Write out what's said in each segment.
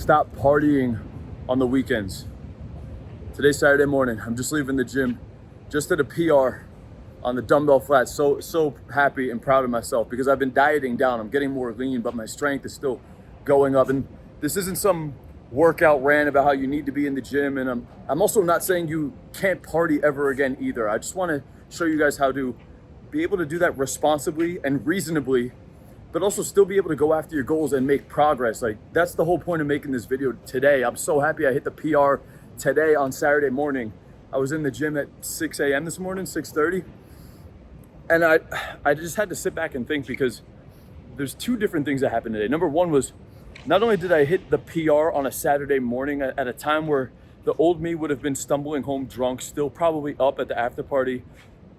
stop partying on the weekends. Today's Saturday morning. I'm just leaving the gym. Just did a PR on the dumbbell flats. So happy and proud of myself because I've been dieting down. I'm getting more lean, but my strength is still going up. And this isn't some workout rant about how you need to be in the gym. And I'm also not saying you can't party ever again either. I just want to show you guys how to be able to do that responsibly and reasonably, but also still be able to go after your goals and make progress. Like, that's the whole point of making this video today. I'm so happy I hit the PR today on Saturday morning. I was in the gym at 6 a.m. this morning, 6:30. And I just had to sit back and think because there's two different things that happened today. Number one was, not only did I hit the PR on a Saturday morning at a time where the old me would have been stumbling home drunk, still probably up at the after party,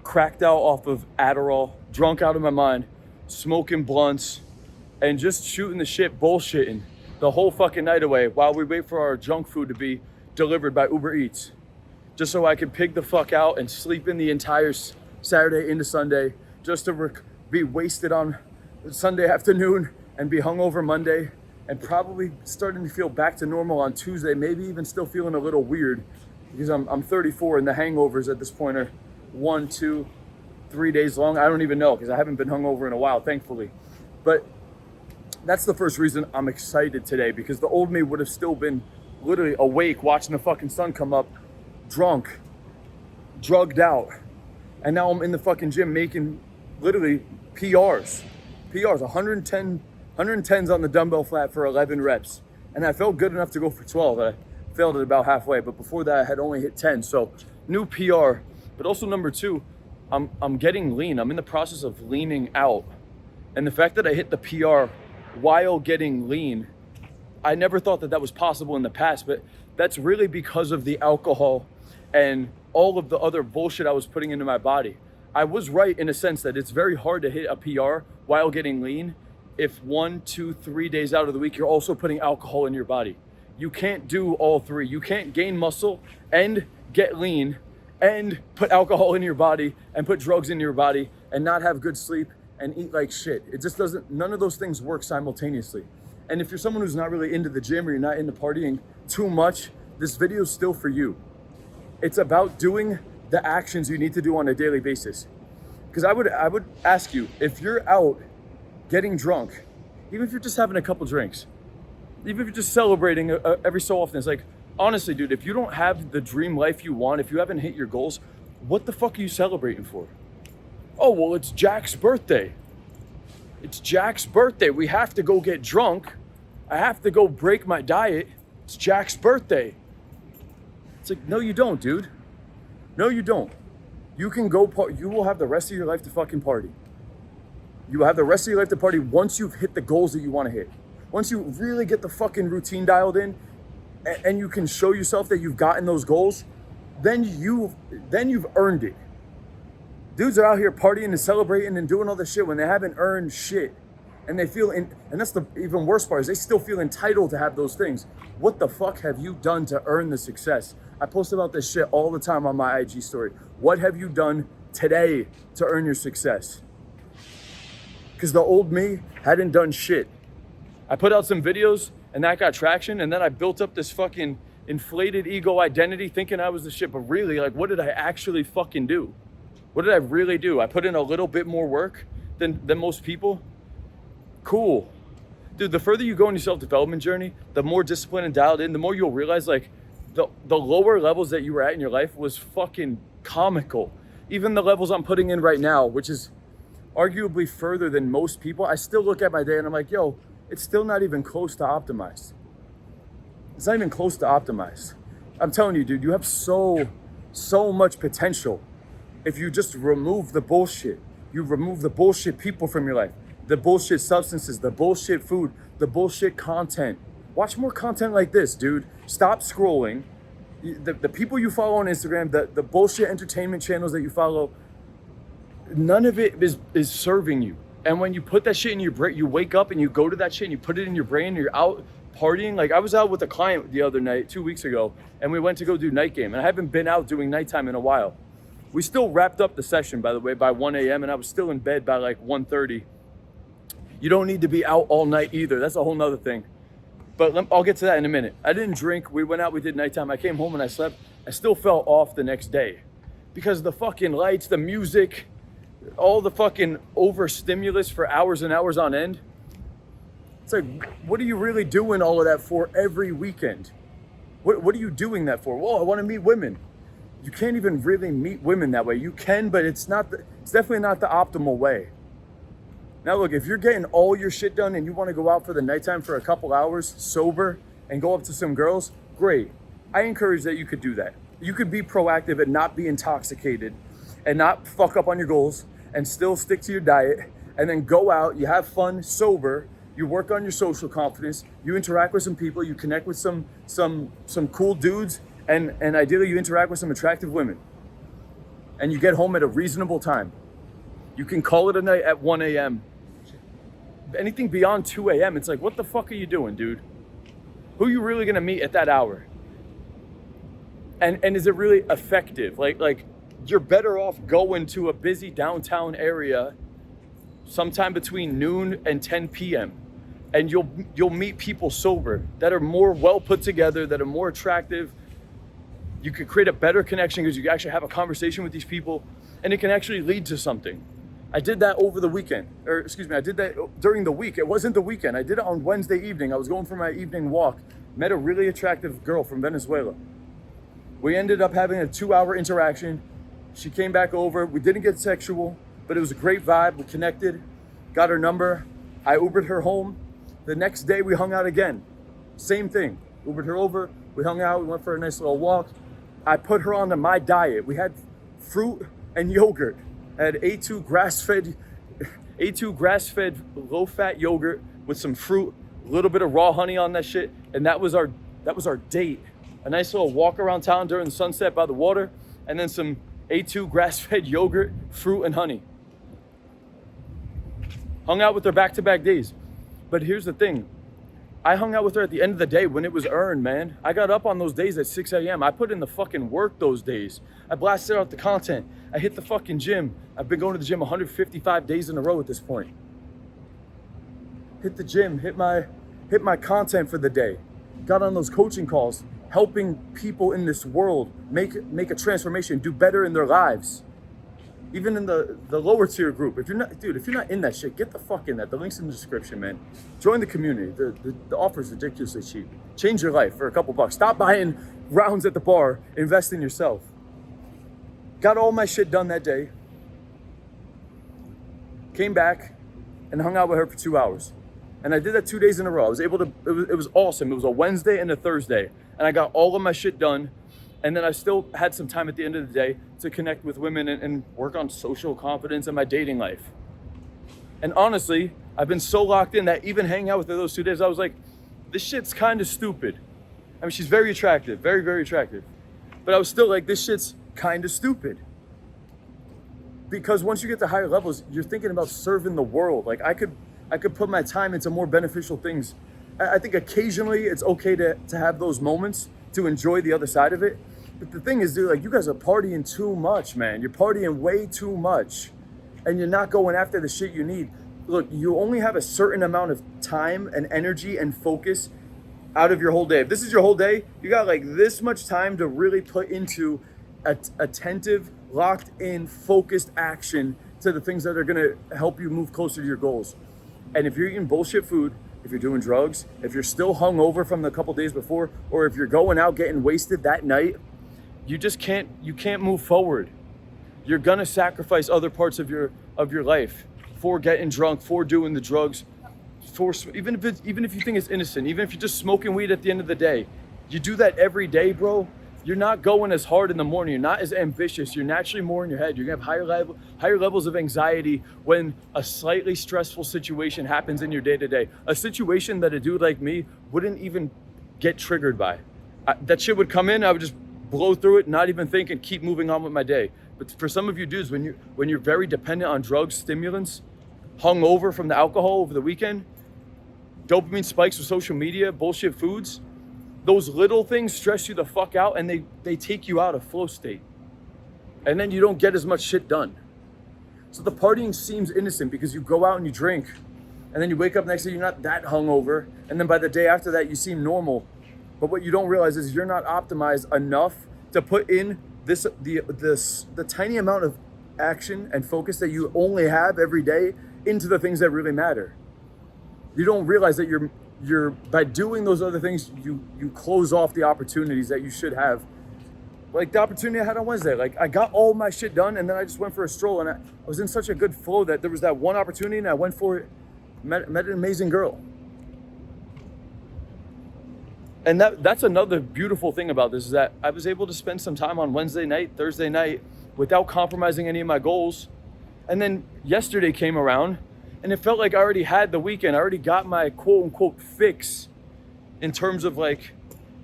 cracked out off of Adderall, drunk out of my mind, smoking blunts, and just shooting the shit, bullshitting the whole fucking night away while we wait for our junk food to be delivered by Uber Eats, just so I could pig the fuck out and sleep in the entire Saturday into Sunday, just to be wasted on Sunday afternoon and be hungover Monday, and probably starting to feel back to normal on Tuesday, maybe even still feeling a little weird because I'm 34 and the hangovers at this point are 1, 2, 3 days long. I don't even know because I haven't been hungover in a while, thankfully. But that's the first reason I'm excited today, because the old me would have still been literally awake watching the fucking sun come up, drunk, drugged out. And now I'm in the fucking gym making literally PRs, 110s on the dumbbell flat for 11 reps. And I felt good enough to go for 12. I failed it about halfway, but before that I had only hit 10. So new PR, but also number two, I'm getting lean. I'm in the process of leaning out. And the fact that I hit the PR while getting lean, I never thought that was possible in the past, but that's really because of the alcohol and all of the other bullshit I was putting into my body. I was right in a sense that it's very hard to hit a PR while getting lean if 1, 2, 3 days out of the week you're also putting alcohol in your body. You can't do all three. You can't gain muscle and get lean and put alcohol in your body and put drugs in your body and not have good sleep and eat like shit. It just doesn't, none of those things work simultaneously. And if you're someone who's not really into the gym or you're not into partying too much, this video is still for you. It's about doing the actions you need to do on a daily basis. Because I would ask you, if you're out getting drunk, even if you're just having a couple drinks, even if you're just celebrating every so often, it's like, honestly, dude, if you don't have the dream life you want, if you haven't hit your goals, what the fuck are you celebrating for? Oh, well, it's Jack's birthday. It's Jack's birthday. We have to go get drunk. I have to go break my diet. It's Jack's birthday. It's like, no, you don't, dude. No, you don't. You can go you will have the rest of your life to fucking party. You will have the rest of your life to party once you've hit the goals that you want to hit. Once you really get the fucking routine dialed in and you can show yourself that you've gotten those goals, then you've earned it. Dudes are out here partying and celebrating and doing all this shit when they haven't earned shit. And they feel, and that's the even worse part, is they still feel entitled to have those things. What the fuck have you done to earn the success? I post about this shit all the time on my IG story. What have you done today to earn your success? Because the old me hadn't done shit. I put out some videos and that got traction, and then I built up this fucking inflated ego identity thinking I was the shit, but really, like, what did I actually fucking do? What did I really do? I put in a little bit more work than most people. Cool. Dude, the further you go in your self-development journey, the more disciplined and dialed in, the more you'll realize, like, the lower levels that you were at in your life was fucking comical. Even the levels I'm putting in right now, which is arguably further than most people, I still look at my day and I'm like, yo, it's still not even close to optimized. It's not even close to optimized. I'm telling you, dude, you have so much potential if you just remove the bullshit. You remove the bullshit people from your life, the bullshit substances, the bullshit food, the bullshit content. Watch more content like this, dude. Stop scrolling. The people you follow on Instagram, the bullshit entertainment channels that you follow, none of it is serving you. And when you put that shit in your brain, you wake up and you go to that shit and you put it in your brain and you're out partying. Like, I was out with a client the other night, 2 weeks ago, and we went to go do night game. And I haven't been out doing nighttime in a while. We still wrapped up the session, by the way, by 1 a.m. and I was still in bed by like 1:30. You don't need to be out all night either. That's a whole nother thing. But I'll get to that in a minute. I didn't drink. We went out. We did nighttime. I came home and I slept. I still felt off the next day because the fucking lights, the music, all the fucking overstimulus for hours and hours on end. It's like, what are you really doing all of that for every weekend? What are you doing that for? Well, I want to meet women. You can't even really meet women that way. You can, but it's definitely not the optimal way. Now look, if you're getting all your shit done and you want to go out for the nighttime for a couple hours sober and go up to some girls, great. I encourage that you could do that. You could be proactive and not be intoxicated and not fuck up on your goals and still stick to your diet and then go out, you have fun, sober, you work on your social confidence, you interact with some people, you connect with some cool dudes, and ideally you interact with some attractive women. And you get home at a reasonable time. You can call it a night at 1 a.m. Anything beyond 2 a.m., it's like, what the fuck are you doing, dude? Who are you really gonna meet at that hour? And is it really effective? Like you're better off going to a busy downtown area sometime between noon and 10 p.m. and you'll meet people sober that are more well put together, that are more attractive. You could create a better connection because you can actually have a conversation with these people and it can actually lead to something. I did that over the weekend, I did that during the week. It wasn't the weekend. I did it on Wednesday evening. I was going for my evening walk, met a really attractive girl from Venezuela. We ended up having a 2-hour interaction. She came back over. We didn't get sexual, but it was a great vibe. We connected, got her number. I Ubered her home. The next day we hung out again. Same thing. Ubered her over. We hung out. We went for a nice little walk. I put her onto my diet. We had fruit and yogurt. I had A2 grass-fed low-fat yogurt with some fruit, a little bit of raw honey on that shit, and that was our date. A nice little walk around town during the sunset by the water, and then some A2 grass-fed yogurt, fruit, and honey. Hung out with her back-to-back days. But here's the thing. I hung out with her at the end of the day when it was earned, man. I got up on those days at 6 a.m. I put in the fucking work those days. I blasted out the content. I hit the fucking gym. I've been going to the gym 155 days in a row at this point. Hit the gym, hit my content for the day. Got on those coaching calls, helping people in this world make a transformation, do better in their lives. Even in the lower tier group. If you're not in that shit, get the fuck in that. The link's in the description, man. Join the community. The offer's ridiculously cheap. Change your life for a couple bucks. Stop buying rounds at the bar. Invest in yourself. Got all my shit done that day. Came back and hung out with her for 2 hours. And I did that 2 days in a row. I was able to, it was awesome. It was a Wednesday and a Thursday. And I got all of my shit done. And then I still had some time at the end of the day to connect with women and work on social confidence and my dating life. And honestly, I've been so locked in that even hanging out with her those 2 days, I was like, this shit's kind of stupid. I mean, she's very attractive, very, very attractive. But I was still like, this shit's kind of stupid. Because once you get to higher levels, you're thinking about serving the world. Like I could put my time into more beneficial things. I think occasionally it's okay to have those moments to enjoy the other side of it. But the thing is, dude, like you guys are partying too much, man. You're partying way too much and you're not going after the shit you need. Look, you only have a certain amount of time and energy and focus out of your whole day. If this is your whole day, you got like this much time to really put into attentive, locked in, focused action to the things that are gonna help you move closer to your goals. And if you're eating bullshit food, if you're doing drugs, if you're still hungover from the couple days before, or if you're going out getting wasted that night, you can't move forward. You're gonna sacrifice other parts of your life for getting drunk, for doing the drugs, even if you think it's innocent, even if you're just smoking weed at the end of the day. You do that every day, bro. You're not going as hard in the morning. You're not as ambitious. You're naturally more in your head. You're gonna have higher levels of anxiety when a slightly stressful situation happens in your day-to-day. A situation that a dude like me wouldn't even get triggered by. That shit would come in, I would just blow through it, not even think, and keep moving on with my day. But for some of you dudes, when you're very dependent on drugs, stimulants, hungover from the alcohol over the weekend, dopamine spikes with social media, bullshit foods, those little things stress you the fuck out and they take you out of flow state. And then you don't get as much shit done. So the partying seems innocent because you go out and you drink And then you wake up next day, you're not that hungover. And then by the day after that, you seem normal. But what you don't realize is you're not optimized enough to put in the tiny amount of action and focus that you only have every day into the things that really matter. You don't realize that you're by doing those other things, you close off the opportunities that you should have. Like the opportunity I had on Wednesday, like I got all my shit done and then I just went for a stroll and I was in such a good flow that there was that one opportunity and I went for it, met an amazing girl. And that's another beautiful thing about this is that I was able to spend some time on Wednesday night, Thursday night without compromising any of my goals. And then yesterday came around and it felt like I already had the weekend. I already got my quote unquote fix in terms of like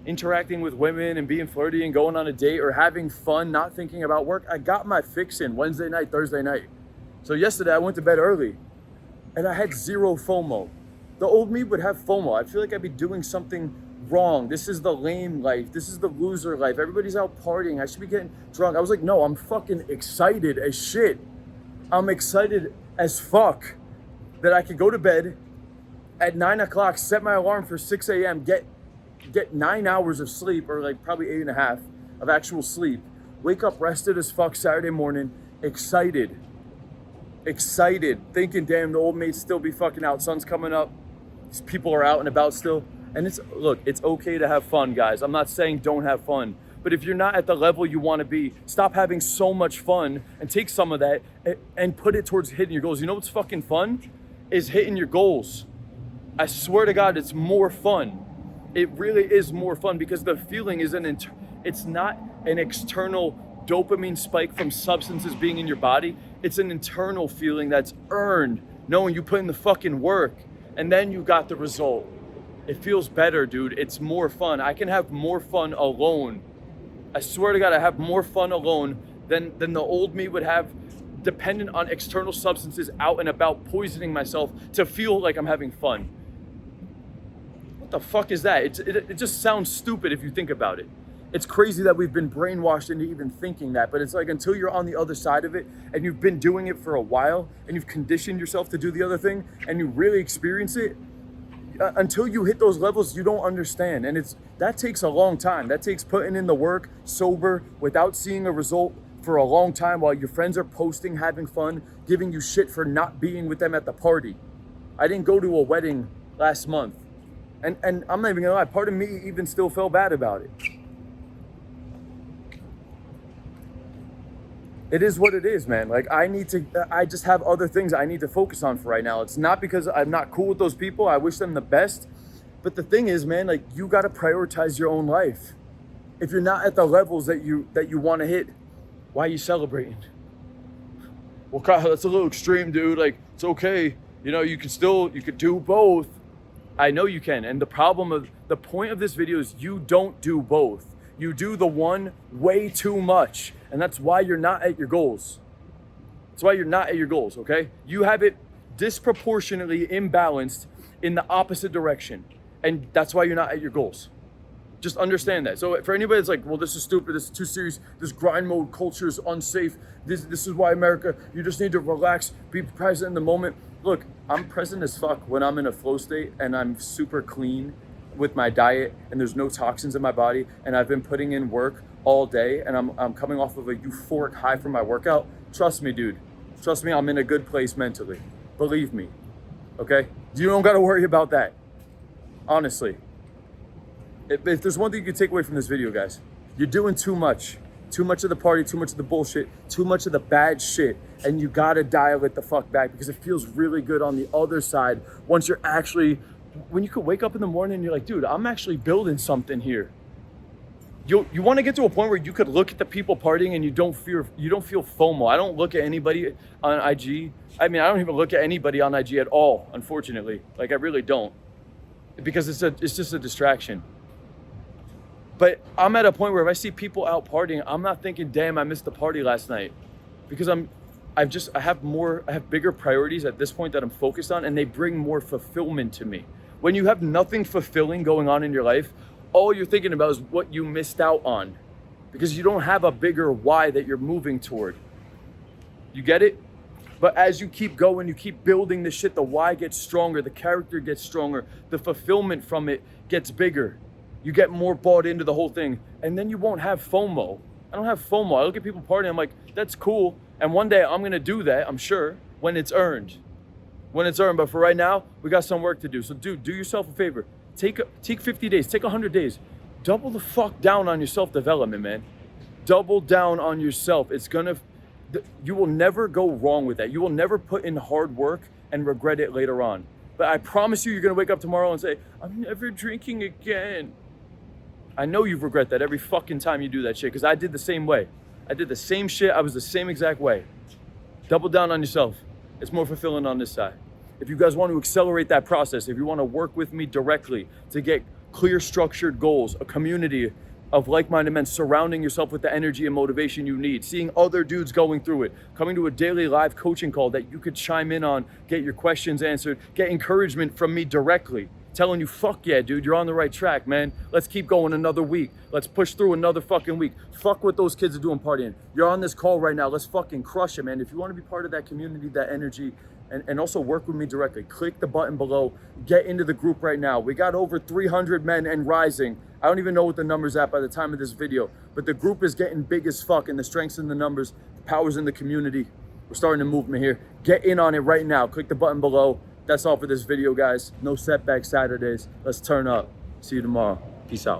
interacting with women and being flirty and going on a date or having fun, not thinking about work. I got my fix in Wednesday night, Thursday night. So yesterday I went to bed early and I had zero FOMO. The old me would have FOMO. I feel like I'd be doing something wrong. This is the lame life. This is the loser life. Everybody's out partying. I should be getting drunk. I was like, no, I'm fucking excited as shit. I'm excited as fuck that I could go to bed at 9 o'clock, set my alarm for 6 a.m., get 9 hours of sleep, or like probably 8.5 of actual sleep, wake up rested as fuck Saturday morning, excited, thinking, damn, the old mates still be fucking out. Sun's coming up. These people are out and about still. And it's okay to have fun, guys. I'm not saying don't have fun. But if you're not at the level you want to be, stop having so much fun and take some of that and put it towards hitting your goals. You know what's fucking fun? Is hitting your goals. I swear to God, it's more fun. It really is more fun because the feeling is it's not an external dopamine spike from substances being in your body. It's an internal feeling that's earned, knowing you put in the fucking work and then you got the result. It feels better, dude. It's more fun. I can have more fun alone. I swear to God, I have more fun alone than the old me would have dependent on external substances out and about poisoning myself to feel like I'm having fun. What the fuck is that? It just sounds stupid if you think about it. It's crazy that we've been brainwashed into even thinking that, but it's like until you're on the other side of it and you've been doing it for a while and you've conditioned yourself to do the other thing and you really experience it, until you hit those levels, you don't understand. And that takes a long time. That takes putting in the work, sober, without seeing a result for a long time while your friends are posting, having fun, giving you shit for not being with them at the party. I didn't go to a wedding last month. And I'm not even gonna lie, part of me even still felt bad about it. It is what it is, man. Like I just have other things I need to focus on for right now. It's not because I'm not cool with those people. I wish them the best. But the thing is, man, like you got to prioritize your own life. If you're not at the levels that you want to hit, why are you celebrating? Well, Kyle, that's a little extreme, dude. Like, it's okay. You know, you could do both. I know you can. And the point of this video is you don't do both. You do the one way too much. And that's why you're not at your goals. That's why you're not at your goals, okay? You have it disproportionately imbalanced in the opposite direction. And that's why you're not at your goals. Just understand that. So for anybody that's like, well, this is stupid, this is too serious, this grind mode culture is unsafe, this is why America, you just need to relax, be present in the moment. Look, I'm present as fuck when I'm in a flow state and I'm super clean with my diet and there's no toxins in my body and I've been putting in work all day and I'm coming off of a euphoric high from my workout. Trust me, dude. Trust me, I'm in a good place mentally. Believe me, okay? You don't gotta worry about that, honestly. If there's one thing you can take away from this video, guys, you're doing too much. Too much of the party, too much of the bullshit, too much of the bad shit, and you gotta dial it the fuck back because it feels really good on the other side once you're actually, when you could wake up in the morning and you're like, dude, I'm actually building something here. You want to get to a point where you could look at the people partying and you don't feel FOMO. I don't look at anybody on IG. I mean, I don't even look at anybody on IG at all, unfortunately. Like, I really don't, because it's just a distraction. But I'm at a point where if I see people out partying, I'm not thinking, damn, I missed the party last night, because I have bigger priorities at this point that I'm focused on, and they bring more fulfillment to me. When you have nothing fulfilling going on in your life, all you're thinking about is what you missed out on, because you don't have a bigger why that you're moving toward. You get it? But as you keep going, you keep building this shit, the why gets stronger, the character gets stronger, the fulfillment from it gets bigger. You get more bought into the whole thing, and then you won't have FOMO. I don't have FOMO. I look at people partying, I'm like, that's cool. And one day I'm gonna do that, I'm sure, when it's earned. When it's earned, but for right now, we got some work to do. So dude, do yourself a favor. Take 50 days, take 100 days. Double the fuck down on your self-development, man. Double down on yourself. You will never go wrong with that. You will never put in hard work and regret it later on. But I promise you're gonna wake up tomorrow and say, I'm never drinking again. I know you regret that every fucking time you do that shit, because I did the same way. I did the same shit, I was the same exact way. Double down on yourself. It's more fulfilling on this side. If you guys want to accelerate that process, if you want to work with me directly to get clear, structured goals, a community of like-minded men, surrounding yourself with the energy and motivation you need, seeing other dudes going through it, coming to a daily live coaching call that you could chime in on, get your questions answered, get encouragement from me directly, telling you, fuck yeah, dude, you're on the right track, man. Let's keep going another week. Let's push through another fucking week. Fuck what those kids are doing partying. You're on this call right now. Let's fucking crush it, man. If you want to be part of that community, that energy, and also work with me directly, click the button below. Get into the group right now. We got over 300 men and rising. I don't even know what the number's at by the time of this video, but the group is getting big as fuck, and the strength's in the numbers, the power's in the community. We're starting a movement here. Get in on it right now. Click the button below. That's all for this video, guys. No setback Saturdays. Let's turn up. See you tomorrow. Peace out.